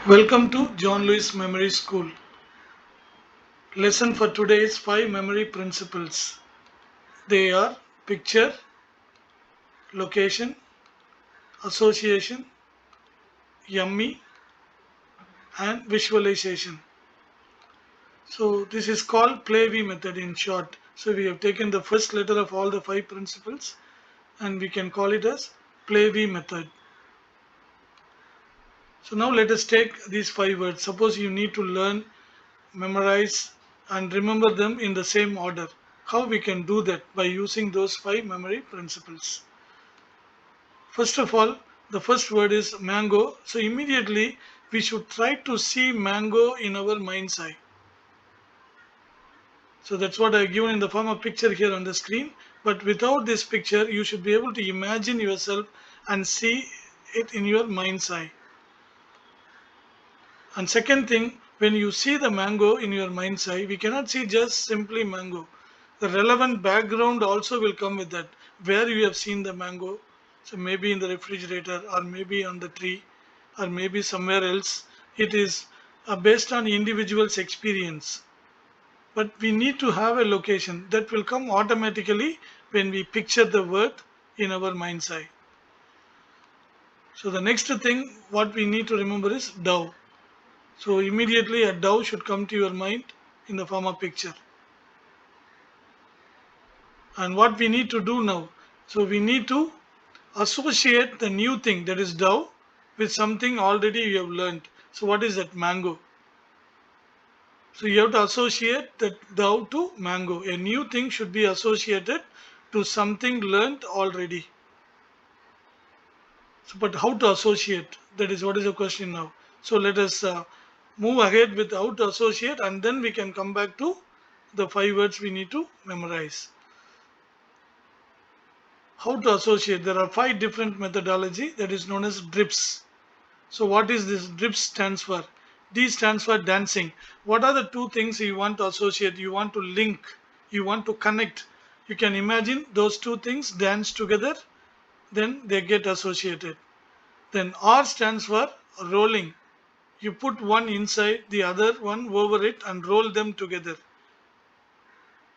Welcome to John Lewis Memory School. Lesson for today is 5 memory principles. They are picture, location, association, yummy, and visualization. So this is called play-V method in short. So we have taken the first letter of all the 5 principles and we can call it as play-V method. So now let us take these 5 words. Suppose you need to learn, memorize and remember them in the same order. How we can do that? By using those 5 memory principles. First of all, the first word is mango. So immediately we should try to see mango in our mind's eye. So that's what I've given in the form of picture here on the screen. But without this picture, you should be able to imagine yourself and see it in your mind's eye. And second thing, when you see the mango in your mind's eye, we cannot see just simply mango. The relevant background also will come with that. Where you have seen the mango, so maybe in the refrigerator or maybe on the tree or maybe somewhere else. It is based on individual's experience. But we need to have a location that will come automatically when we picture the word in our mind's eye. So the next thing what we need to remember is dove. So immediately a dove should come to your mind in the form of picture. And what we need to do now, so we need to associate the new thing that is dove with something already you have learned. So what is that? Mango. So you have to associate that dove to mango. A new thing should be associated to something learned already. So, but how to associate? That is what is the question now. So let us move ahead with how to associate and then we can come back to the 5 words we need to memorize. How to associate? There are 5 different methodology that is known as drips. So what is this? Drips stands for? D stands for dancing. What are the two things you want to associate? You want to link, you want to connect. You can imagine those two things dance together, then they get associated. Then R stands for rolling. You put one inside the other one over it and roll them together,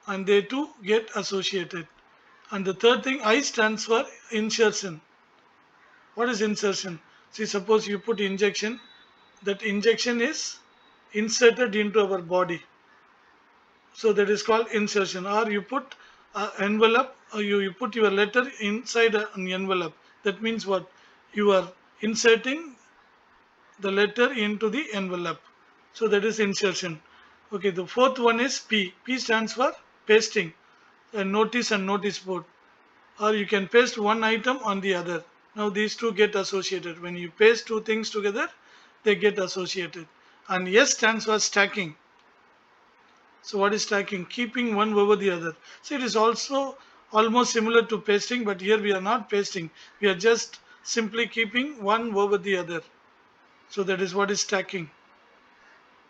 and they too get associated. And the third thing, I stands for insertion. What is insertion? See, suppose you put injection, that injection is inserted into our body. So that is called insertion. Or you put envelope, or you put your letter inside an envelope. That means what? You are inserting the letter into the envelope. So that is insertion. Okay, the fourth one is P. P stands for pasting. A notice and notice board. Or you can paste one item on the other. Now these two get associated. When you paste two things together, they get associated. And S stands for stacking. So what is stacking? Keeping one over the other. So it is also almost similar to pasting, but here we are not pasting. We are just simply keeping one over the other. So that is what is stacking.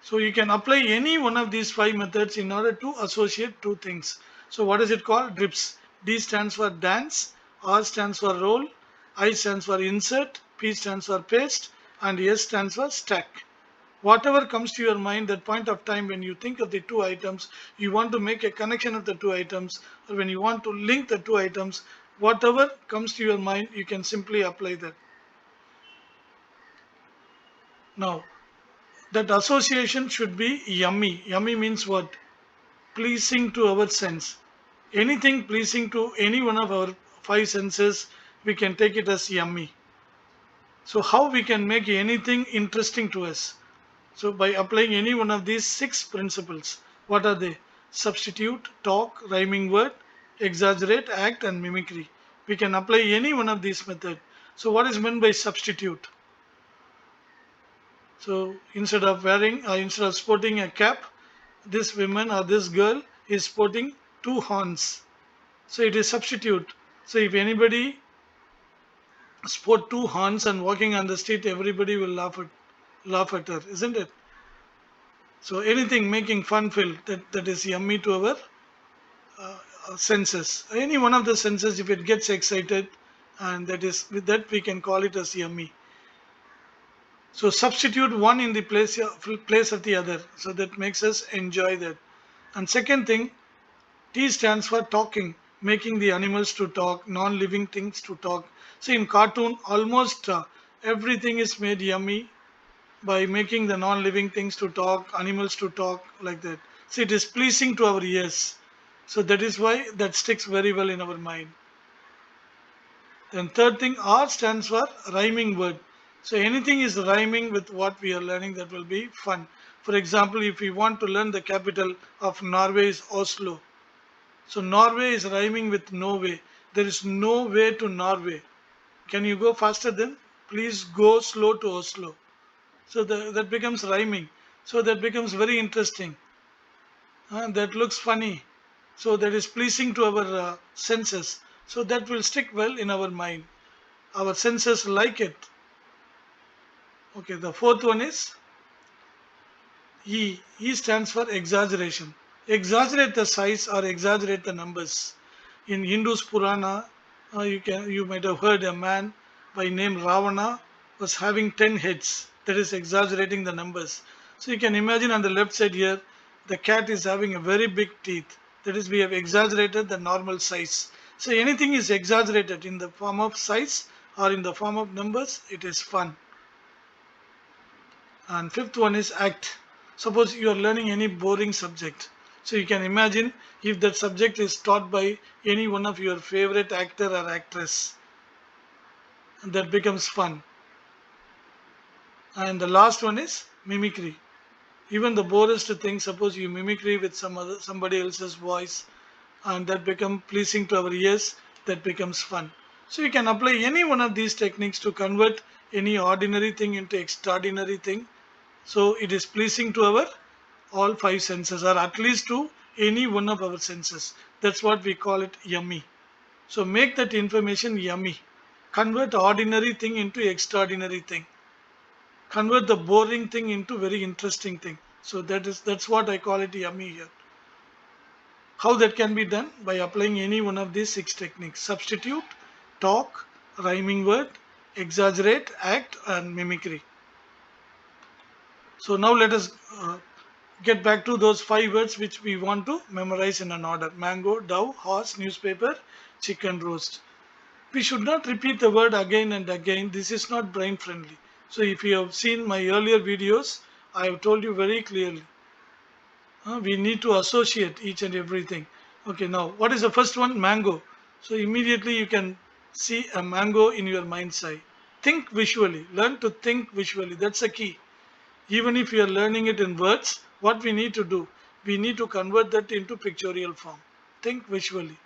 So you can apply any one of these 5 methods in order to associate two things. So what is it called? Drips. D stands for dance, R stands for roll, I stands for insert, P stands for paste, and S stands for stack. Whatever comes to your mind that point of time when you think of the two items, you want to make a connection of the two items, or when you want to link the two items, whatever comes to your mind, you can simply apply that. Now, that association should be yummy. Yummy means what? Pleasing to our sense. Anything pleasing to any one of our 5 senses, we can take it as yummy. So how we can make anything interesting to us? So by applying any one of these 6 principles. What are they? Substitute, talk, rhyming word, exaggerate, act and mimicry. We can apply any one of these methods. So what is meant by substitute? So instead of sporting a cap, this woman or this girl is sporting 2 horns. So it is substitute. So if anybody sport 2 horns and walking on the street, everybody will laugh at her, isn't it? So anything making fun filled that is yummy to our senses. Any one of the senses, if it gets excited, and that is with that we can call it as yummy. So substitute one in the place of the other. So that makes us enjoy that. And second thing, T stands for talking, making the animals to talk, non-living things to talk. So in cartoon, almost everything is made yummy by making the non-living things to talk, animals to talk, like that. So it is pleasing to our ears. So that is why that sticks very well in our mind. Then third thing, R stands for rhyming word. So anything is rhyming with what we are learning, that will be fun. For example, if we want to learn the capital of Norway is Oslo. So Norway is rhyming with no way. There is no way to Norway. Can you go faster then? Please go slow to Oslo. So that becomes rhyming. So that becomes very interesting. That looks funny. So that is pleasing to our senses. So that will stick well in our mind. Our senses like it. Okay, the fourth one is E. E stands for exaggeration. Exaggerate the size or exaggerate the numbers. In Hindu's Purana, you might have heard a man by name Ravana was having 10 heads. That is exaggerating the numbers. So you can imagine on the left side here, the cat is having a very big teeth. That is, we have exaggerated the normal size. So anything is exaggerated in the form of size or in the form of numbers, it is fun. And fifth one is act. Suppose you are learning any boring subject. So you can imagine if that subject is taught by any one of your favorite actor or actress. And that becomes fun. And the last one is mimicry. Even the borest thing, suppose you mimicry with somebody else's voice and that become pleasing to our ears, that becomes fun. So you can apply any one of these techniques to convert any ordinary thing into extraordinary thing. So it is pleasing to our all five senses, or at least to any one of our senses. That's what we call it yummy. So make that information yummy. Convert ordinary thing into extraordinary thing. Convert the boring thing into very interesting thing. So that's what I call it yummy here. How that can be done? By applying any one of these 6 techniques: substitute, talk, rhyming word, exaggerate, act, and mimicry. So now let us get back to those 5 words which we want to memorize in an order: mango, dove, horse, newspaper, chicken roast. We should not repeat the word again and again. This is not brain friendly. So if you have seen my earlier videos, I have told you very clearly. We need to associate each and everything. Okay, now what is the first one? Mango. So immediately you can see a mango in your mind's eye. Think visually. Learn to think visually. That's a key. Even if you are learning it in words, what we need to do? We need to convert that into pictorial form. Think visually.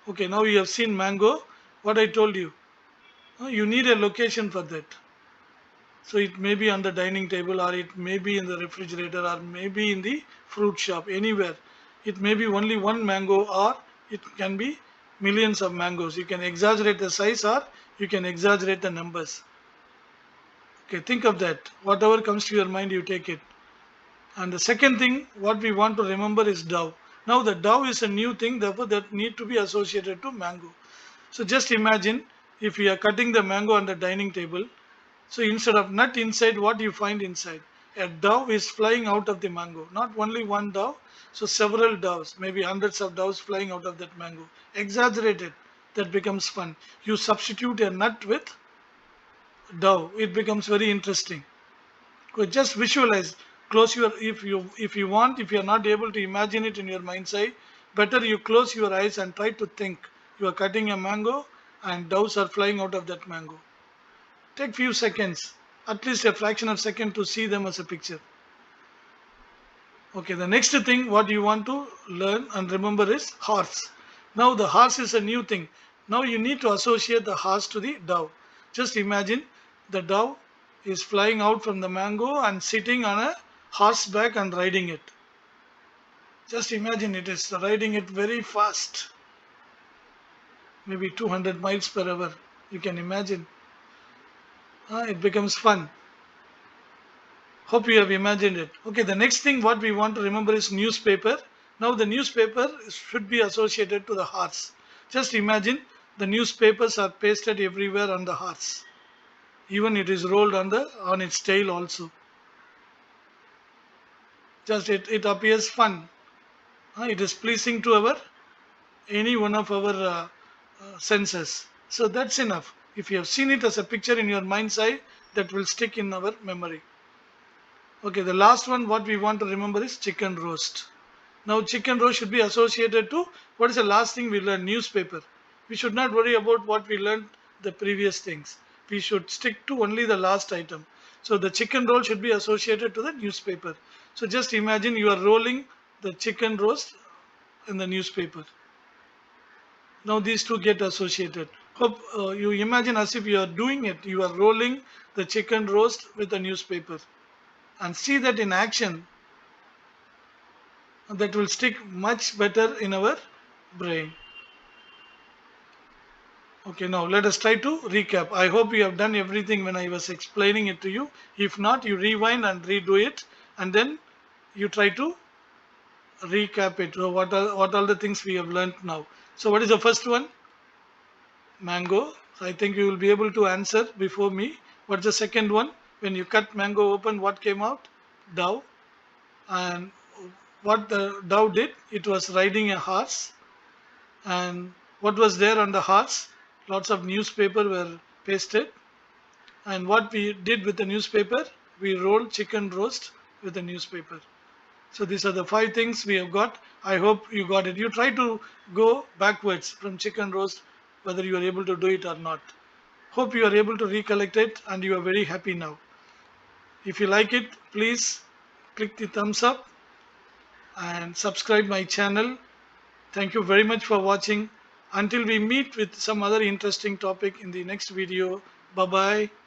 Okay, now you have seen mango. What I told you. You need a location for that. So it may be on the dining table, or it may be in the refrigerator, or maybe in the fruit shop, anywhere. It may be only one mango, or it can be millions of mangoes. You can exaggerate the size, or you can exaggerate the numbers. Okay, think of that. Whatever comes to your mind, you take it. And the second thing, what we want to remember is dove. Now the dove is a new thing, therefore that need to be associated to mango. So just imagine if we are cutting the mango on the dining table. So instead of nut inside, what do you find inside? A dove is flying out of the mango. Not only one dove, so several doves, maybe hundreds of doves flying out of that mango. Exaggerated, that becomes fun. You substitute a nut with dove, it becomes very interesting. Just visualize. Close your, if you want, if you are not able to imagine it in your mind's eye, better you close your eyes and try to think. You are cutting a mango and doves are flying out of that mango. Take few seconds, at least a fraction of a second, to see them as a picture. Okay, the next thing what you want to learn and remember is horse. Now the horse is a new thing. Now you need to associate the horse to the dove. Just imagine the dove is flying out from the mango and sitting on a horseback and riding it. Just imagine it is riding it very fast. Maybe 200 miles per hour. You can imagine. It becomes fun. Hope you have imagined it. Okay, the next thing what we want to remember is newspaper. Now the newspaper should be associated to the horse. Just imagine the newspapers are pasted everywhere on the horse. Even it is rolled on its tail also. Just it appears fun. It is pleasing to our any one of our senses. So that's enough. If you have seen it as a picture in your mind's eye, that will stick in our memory. Okay, the last one what we want to remember is chicken roast. Now chicken roast should be associated to what is the last thing we learned? Newspaper. We should not worry about what we learned the previous things. We should stick to only the last item. So the chicken roll should be associated to the newspaper. So just imagine you are rolling the chicken roast in the newspaper. Now these two get associated. Hope you imagine as if you are doing it. You are rolling the chicken roast with a newspaper and see that in action. That will stick much better in our brain. Okay, now let us try to recap. I hope you have done everything when I was explaining it to you. If not, you rewind and redo it, and then you try to recap it. So what are the things we have learned now? So what is the first one? Mango. So I think you will be able to answer before me. What's the second one? When you cut mango open, what came out? Dove. And what the dove did? It was riding a horse. And what was there on the horse? Lots of newspaper were pasted. And what we did with the newspaper, we rolled chicken roast with the newspaper. So these are the 5 things we have got. I hope you got it. You try to go backwards from chicken roast, whether you are able to do it or not. Hope you are able to recollect it and you are very happy now. If you like it, please click the thumbs up and subscribe my channel. Thank you very much for watching. Until we meet with some other interesting topic in the next video. Bye bye.